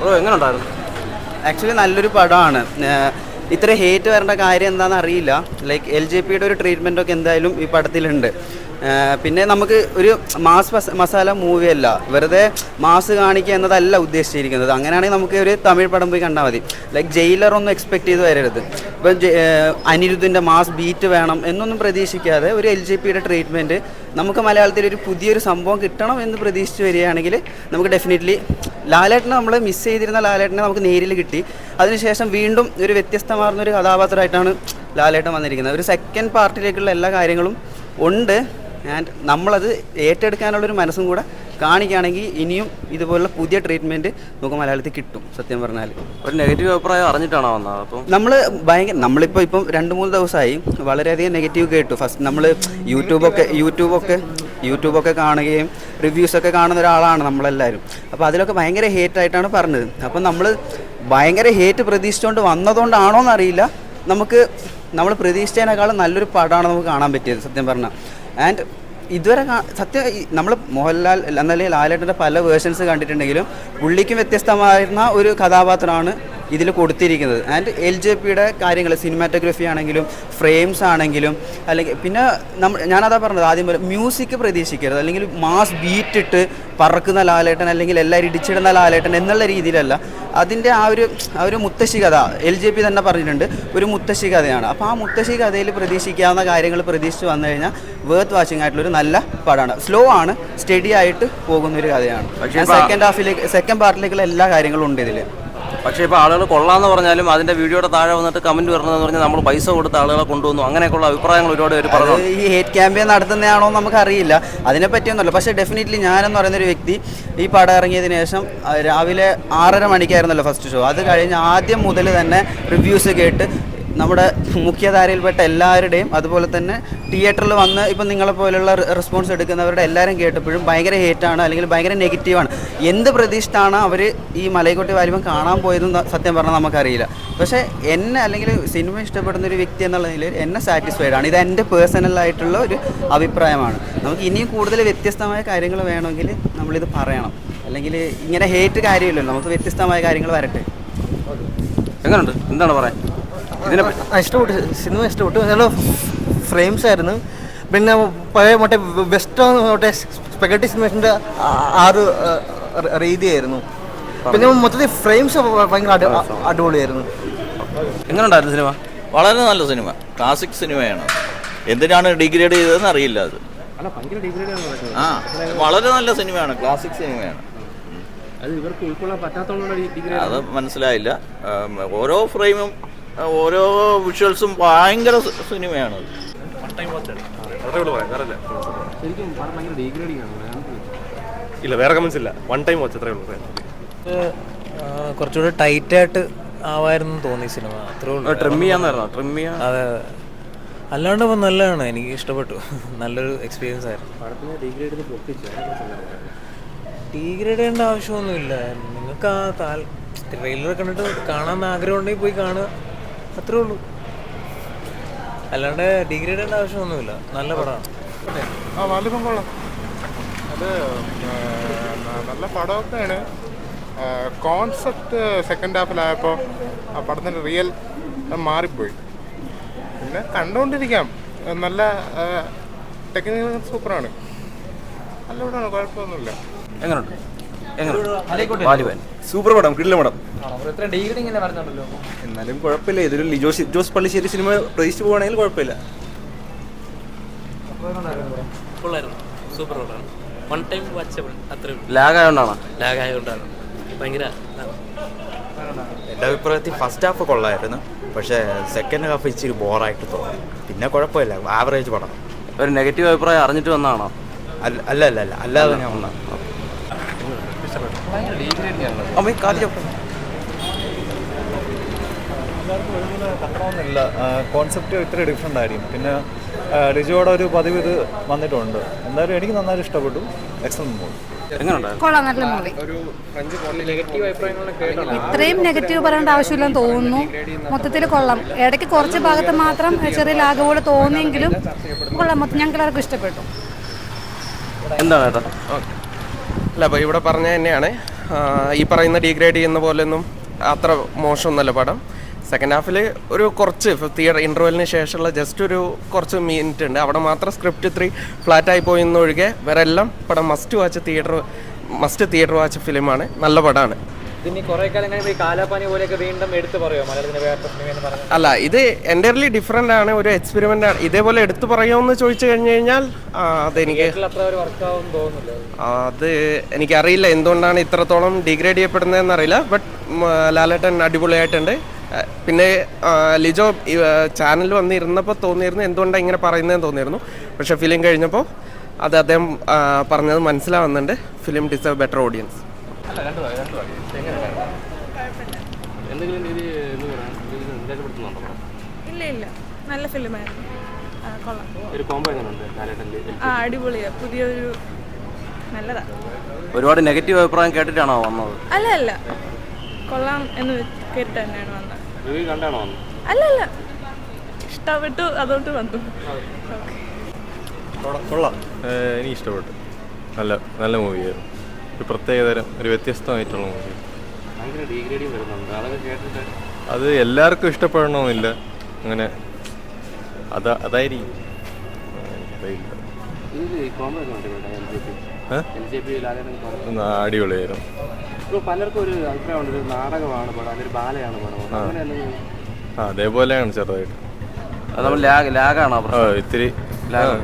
Bro എങ്ങനെ ഉണ്ടായിരുന്നു? Actually നല്ലൊരു പടമാണ്. ഇത്ര ഹേറ്റ് വരേണ്ട കാര്യം എന്താണെന്ന് അറിയില്ല. ലൈക്ക് LJPയുടെ ഒരു ട്രീറ്റ്മെൻറ്റൊക്കെ എന്തായാലും ഈ പടത്തിലുണ്ട്. പിന്നെ നമുക്ക് ഒരു മസാല മൂവിയല്ല, വെറുതെ മാസ് കാണിക്കുക എന്നതല്ല ഉദ്ദേശിച്ചിരിക്കുന്നത്. അങ്ങനെയാണെങ്കിൽ നമുക്ക് ഒരു തമിഴ് പടം പോയി കണ്ടാൽ മതി. ലൈക്ക് ജയിലറൊന്നും എക്സ്പെക്ട് ചെയ്ത് വരരുത്. ഇപ്പം അനിരുദ്ധിൻ്റെ മാസ് ബീറ്റ് വേണം എന്നൊന്നും പ്രതീക്ഷിക്കാതെ ഒരു LJPയുടെ ട്രീറ്റ്മെൻറ്റ് നമുക്ക് മലയാളത്തിൽ ഒരു പുതിയൊരു സംഭവം കിട്ടണം എന്ന് പ്രതീക്ഷിച്ച് വരികയാണെങ്കിൽ നമുക്ക് ഡെഫിനറ്റ്ലി ലാലേട്ടനെ നമ്മൾ മിസ് ചെയ്തിരുന്ന ലാലേട്ടനെ നമുക്ക് നേരിൽ കിട്ടി. അതിനുശേഷം വീണ്ടും ഒരു വ്യത്യസ്തമാർന്നൊരു കഥാപാത്രമായിട്ടാണ് ലാലേട്ടൻ വന്നിരിക്കുന്നത്. ഒരു സെക്കൻഡ് പാർട്ടിലേക്കുള്ള എല്ലാ കാര്യങ്ങളും ഉണ്ട്. ആൻഡ് നമ്മളത് ഏറ്റെടുക്കാനുള്ളൊരു മനസ്സും കൂടെ കാണിക്കുകയാണെങ്കിൽ ഇനിയും ഇതുപോലുള്ള പുതിയ ട്രീറ്റ്മെൻറ്റ് നമുക്ക് മലയാളത്തിൽ കിട്ടും. സത്യം പറഞ്ഞാൽ ഒരു നെഗറ്റീവ് അഭിപ്രായം അറിഞ്ഞിട്ടാണോ വന്നത്? അപ്പം നമ്മളിപ്പോൾ 2-3 ദിവസമായി വളരെയധികം നെഗറ്റീവ് കേട്ടു. ഫസ്റ്റ് നമ്മൾ യൂട്യൂബൊക്കെ കാണുകയും റിവ്യൂസൊക്കെ കാണുന്ന ഒരാളാണ് നമ്മളെല്ലാവരും. അപ്പോൾ അതിലൊക്കെ ഭയങ്കര ഹേറ്റായിട്ടാണ് പറഞ്ഞത്. അപ്പം നമ്മൾ ഭയങ്കര ഹേറ്റ് പ്രതീക്ഷിച്ചുകൊണ്ട് വന്നതുകൊണ്ടാണോ എന്നറിയില്ല, നമ്മൾ പ്രതീക്ഷിച്ചതിനേക്കാളും നല്ലൊരു പടമാണ് നമുക്ക് കാണാൻ പറ്റിയത് സത്യം പറഞ്ഞാൽ. ആൻഡ് ഇതുവരെ നമ്മൾ മോഹൻലാൽ എന്നല്ലെങ്കിൽ ലാലേട്ടൻ്റെ പല വേർഷൻസ് കണ്ടിട്ടുണ്ടെങ്കിലും പുള്ളിക്കും വ്യത്യസ്തമായിരുന്ന ഒരു കഥാപാത്രമാണ് ഇതിൽ കൊടുത്തിരിക്കുന്നത്. ആൻഡ് LJPയുടെ കാര്യങ്ങൾ സിനിമാറ്റോഗ്രഫി ആണെങ്കിലും ഫ്രെയിംസ് ആണെങ്കിലും അല്ലെങ്കിൽ പിന്നെ ഞാനതാ പറഞ്ഞത് ആദ്യം പോലെ മ്യൂസിക് പ്രതീക്ഷിക്കരുത്. അല്ലെങ്കിൽ മാസ് ബീറ്റിട്ട് പറക്കുന്ന ലാലേട്ടൻ അല്ലെങ്കിൽ എല്ലാവരും ഇടിച്ചിടുന്ന ലാലേട്ടൻ എന്നുള്ള രീതിയിലല്ല. അതിൻ്റെ ആ ഒരു മുത്തശ്ശി കഥ LJP തന്നെ പറഞ്ഞിട്ടുണ്ട്, ഒരു മുത്തശ്ശി കഥയാണ്. അപ്പോൾ ആ മുത്തശ്ശി കഥയിൽ പ്രതീക്ഷിക്കാവുന്ന കാര്യങ്ങൾ പ്രതീക്ഷിച്ച് വന്നു കഴിഞ്ഞാൽ വേർത്ത് വാച്ചിങ് ആയിട്ടുള്ളൊരു നല്ല പടമാണ്. സ്ലോ ആണ്, സ്റ്റഡി ആയിട്ട് പോകുന്നൊരു കഥയാണ്. പക്ഷേ സെക്കൻഡ് പാർട്ടിലേക്കുള്ള എല്ലാ കാര്യങ്ങളും ഉണ്ട് ഇതിൽ. പക്ഷേ ഇപ്പോൾ ആളുകൾ കൊള്ളാമെന്ന് പറഞ്ഞാലും അതിൻ്റെ വീഡിയോയുടെ താഴെ വന്നിട്ട് കമൻറ്റ് വരണമെന്ന് പറഞ്ഞാൽ നമ്മൾ പൈസ കൊടുത്ത് ആളുകളെ കൊണ്ടുവന്നു, അങ്ങനെയൊക്കെയുള്ള അഭിപ്രായങ്ങൾ ഒരുപാട് പേര് പറഞ്ഞു. ഈ ഹേറ്റ് ക്യാമ്പയിൻ നടത്തുന്നതാണോ എന്ന് നമുക്കറിയില്ല, അതിനെപ്പറ്റിയൊന്നുമല്ല. പക്ഷേ ഡെഫിനറ്റ്ലി ഞാനെന്ന് പറയുന്നൊരു വ്യക്തി ഈ പടം ഇറങ്ങിയതിന് ശേഷം രാവിലെ 6:30 മണിക്കായിരുന്നല്ലോ ഫസ്റ്റ് ഷോ. അത് കഴിഞ്ഞ് ആദ്യം മുതൽ തന്നെ റിവ്യൂസ് കേട്ട് നമ്മുടെ മുഖ്യധാരയിൽപ്പെട്ട എല്ലാവരുടെയും അതുപോലെ തന്നെ തിയേറ്ററിൽ വന്ന് ഇപ്പം നിങ്ങളെപ്പോലുള്ള റെസ്പോൺസ് എടുക്കുന്നവരുടെ എല്ലാവരും കേട്ടപ്പോഴും ഭയങ്കര ഹേറ്റാണ് അല്ലെങ്കിൽ ഭയങ്കര നെഗറ്റീവാണ്. എന്ത് പ്രതീക്ഷിച്ചാണ് അവർ ഈ മലൈക്കോട്ടെ വാലിബൻ കാണാൻ പോയതെന്ന് സത്യം പറഞ്ഞാൽ നമുക്കറിയില്ല. പക്ഷേ എന്നെ അല്ലെങ്കിൽ സിനിമ ഇഷ്ടപ്പെടുന്ന ഒരു വ്യക്തി എന്നുള്ള നിലയിൽ എന്നെ സാറ്റിസ്ഫൈഡ് ആണ്. ഇത് എൻ്റെ പേഴ്സണലായിട്ടുള്ള ഒരു അഭിപ്രായമാണ്. നമുക്ക് ഇനിയും കൂടുതൽ വ്യത്യസ്തമായ കാര്യങ്ങൾ വേണമെങ്കിൽ നമ്മളിത് പറയണം. അല്ലെങ്കിൽ ഇങ്ങനെ ഹേറ്റ് കാര്യമില്ലല്ലോ, നമുക്ക് വ്യത്യസ്തമായ കാര്യങ്ങൾ വരട്ടെ. എങ്ങനെയുണ്ട്, എന്താണ് പറയാൻ? ഇഷ്ടപ്പെട്ടു, സിനിമ ഇഷ്ടപ്പെട്ടു. നല്ല ഫ്രെയിംസ് ആയിരുന്നു. പിന്നെ പഴയ മറ്റേ വെസ്റ്റേൺ മറ്റേ സ്പെഗറ്റി സിനിമേഷൻ്റെ ആ ഒരു രീതിയായിരുന്നു. പിന്നെ മൊത്തത്തിൽ ഫ്രെയിംസ് ഭയങ്കര അടിപൊളിയായിരുന്നു. എങ്ങനെയുണ്ടായിരുന്നു സിനിമ? വളരെ നല്ല സിനിമ, ക്ലാസിക് സിനിമയാണ്. എന്തിനാണ് ഡിഗ്രേഡ് ചെയ്തതെന്ന് അറിയില്ല. വളരെ നല്ല സിനിമയാണ്, ക്ലാസിക് സിനിമയാണ്. അത് മനസ്സിലായില്ല. ഓരോ ഫ്രെയിമും ഓരോ വിഷ്വൽസും ഭയങ്കര സിനിമയാണ്. ഇല്ല, വേറെ കമന്റ്സ് ഇല്ല. വൺ ടൈം വാച്ച് അത്രേ ഉള്ളൂ. കുറച്ചുകൂടെ ടൈറ്റായിട്ട് ആവായിരുന്നു തോന്നി സിനിമ, അത്രേ ഉള്ളൂ. അതെ, അല്ലാണ്ട് ഇപ്പം നല്ലതാണ്, എനിക്ക് ഇഷ്ടപ്പെട്ടു. നല്ലൊരു എക്സ്പീരിയൻസ് ആയിരുന്നു. ഡീഗ്രേഡ് ചെയ്യേണ്ട ആവശ്യമൊന്നുമില്ല. നിങ്ങൾക്ക് ആ ട്രെയിലർ കണ്ടിട്ട് കാണാൻ ആഗ്രഹം ഉണ്ടെങ്കിൽ പോയി കാണുക, അത്രേ ഉള്ളൂ. അല്ലാണ്ട് ഡിഗ്രേഡ് ചെയ്യേണ്ട ആവശ്യമൊന്നുമില്ല. നല്ല പടമാണ്. വാലിബൻ കൊള്ളാം. അത് നല്ല പടമൊക്കെയാണ്. കോൺസെപ്റ്റ് സെക്കൻഡ് ഹാഫിലായപ്പോൾ ആ പടത്തിൻ്റെ റിയൽ മാറിപ്പോയി. പിന്നെ കണ്ടുകൊണ്ടിരിക്കാം. നല്ല ടെക്നിക്കൽ സൂപ്പറാണ്, നല്ല പടമാണ്, കുഴപ്പമൊന്നുമില്ല. എങ്ങനെയുണ്ട്? സൂപ്പർ പടം, കിടിലൻ പടം. എന്നാലും കുഴപ്പമില്ല. ഇതൊരു ജോസ് പള്ളിശ്ശേരി സിനിമ പ്രതീക്ഷിച്ച് പോവുകയാണെങ്കിൽ കുഴപ്പമില്ല. സൂപ്പർ പടമാണ്, വൺ ടൈം വാച്ചബിൾ. അത്രയും ലാഗായതുകൊണ്ടാണ് ഭയങ്കര. എൻ്റെ അഭിപ്രായത്തിൽ ഫസ്റ്റ് ഹാഫ് കൊള്ളായിരുന്നു, പക്ഷേ സെക്കൻഡ് ഹാഫ് ഇച്ചിരി ബോറായിട്ട് തോന്നി. പിന്നെ കുഴപ്പമില്ല, ആവറേജ് പടം. ഒരു നെഗറ്റീവ് അഭിപ്രായം അറിഞ്ഞിട്ട് വന്നതാണോ? അല്ലാതെ ഞാൻ വന്ന കണ്ടോന്നില്ല. കോൺസെപ്റ്റ് ഇത്ര ഡിഫറെൻ്റ് ആയിരിക്കും. പിന്നെ ലിജോയുടെ ഒരു പതിവ് ഇത് വന്നിട്ടുണ്ട്. എന്തായാലും എനിക്ക് നന്നായിട്ട് ഇഷ്ടപ്പെട്ടു. Excellent movie. കൊള്ളാം, നല്ല മൂവി. ഇത്രയും നെഗറ്റീവ് പറയേണ്ട ആവശ്യമില്ലെന്ന് തോന്നുന്നു. മൊത്തത്തിൽ കൊള്ളാം. ഇടയ്ക്ക് കുറച്ച് ഭാഗത്ത് മാത്രം ചെറിയ ലാഗ് പോലെ തോന്നിയെങ്കിലും കൊള്ളാം. മൊത്തം ഞങ്ങൾക്ക് എല്ലാവർക്കും ഇഷ്ടപ്പെട്ടു. എന്താണ് അല്ല, അപ്പോൾ ഇവിടെ പറഞ്ഞ തന്നെയാണ്. ഈ പറയുന്ന ഡീഗ്രേഡ് ചെയ്യുന്ന പോലെയൊന്നും അത്ര മോശമൊന്നുമല്ല പടം. സെക്കൻഡ് ഹാഫിൽ ഒരു കുറച്ച് തിയേറ്റർ ഇൻ്റർവെല്ലിന് ശേഷമുള്ള ജസ്റ്റ് ഒരു കുറച്ച് മിനിറ്റ് ഉണ്ട്, അവിടെ മാത്രം സ്ക്രിപ്റ്റ് ഇത്തിരി ഫ്ലാറ്റായി പോയെന്നൊഴികെ വേറെ എല്ലാം പടം മസ്റ്റ് തിയേറ്റർ വാച്ച് ഫിലിമാണ്. നല്ല പടമാണ്. അല്ല, ഇത് എൻ്റയർലി ഡിഫറെൻ്റ് ആണ്, ഒരു എക്സ്പെരിമെൻ്റ് ആണ്. ഇതേപോലെ എടുത്തു പറയുമെന്ന് ചോദിച്ചു കഴിഞ്ഞു കഴിഞ്ഞാൽ അത് എനിക്കറിയില്ല എന്തുകൊണ്ടാണ് ഇത്രത്തോളം ഡിഗ്രേഡ് ചെയ്യപ്പെടുന്നതെന്ന് അറിയില്ല. ബട്ട് ലാലേട്ടൻ അടിപൊളിയായിട്ടുണ്ട്. പിന്നെ ലിജോ ചാനൽ വന്നിരുന്നപ്പോൾ തോന്നിയിരുന്നു എന്തുകൊണ്ടാണ് ഇങ്ങനെ പറയുന്നതെന്ന് തോന്നിയിരുന്നു. പക്ഷേ ഫിലിം കഴിഞ്ഞപ്പോൾ അത് അദ്ദേഹം പറഞ്ഞത് മനസ്സിലാവുന്നുണ്ട്. Film deserve better audience. ഇല്ല നല്ല ഫിലിമായിരുന്നു. അടിപൊളിയാ, പുതിയൊരു നല്ലതാ. ഒരുപാട് നെഗറ്റീവ് അഭിപ്രായം കേട്ടിട്ടാണോ വന്നത്? അല്ല കൊള്ളാം എന്ന് കേട്ടിട്ട് തന്നെയാണ് വന്നത്. അല്ല ഇഷ്ടപ്പെട്ടു, അതുകൊണ്ട് വന്നു. കൊള്ളാം, എനിക്ക് ഇഷ്ടപ്പെട്ടു. നല്ല മൂവിയായിരുന്നു. ഒരു പ്രത്യേകതരം, ഒരു വ്യത്യസ്തമായിട്ടുള്ള മൂവി. അത് എല്ലാവർക്കും ഇഷ്ടപ്പെടണമെന്നില്ല, അങ്ങനെ അതായിരിക്കും. അടിപൊളിയായിരുന്നു. പലർക്കും ഒരു അഭിപ്രായമുണ്ട്, ഒരു നാടകമാണ് പടം, അതൊരു ബാലയാണ് പടം. അതേപോലെയാണ് ചെറുതായിട്ട്. നമ്മൾ ലാഗാണോ? ഇത്തിരി ലാഗ്.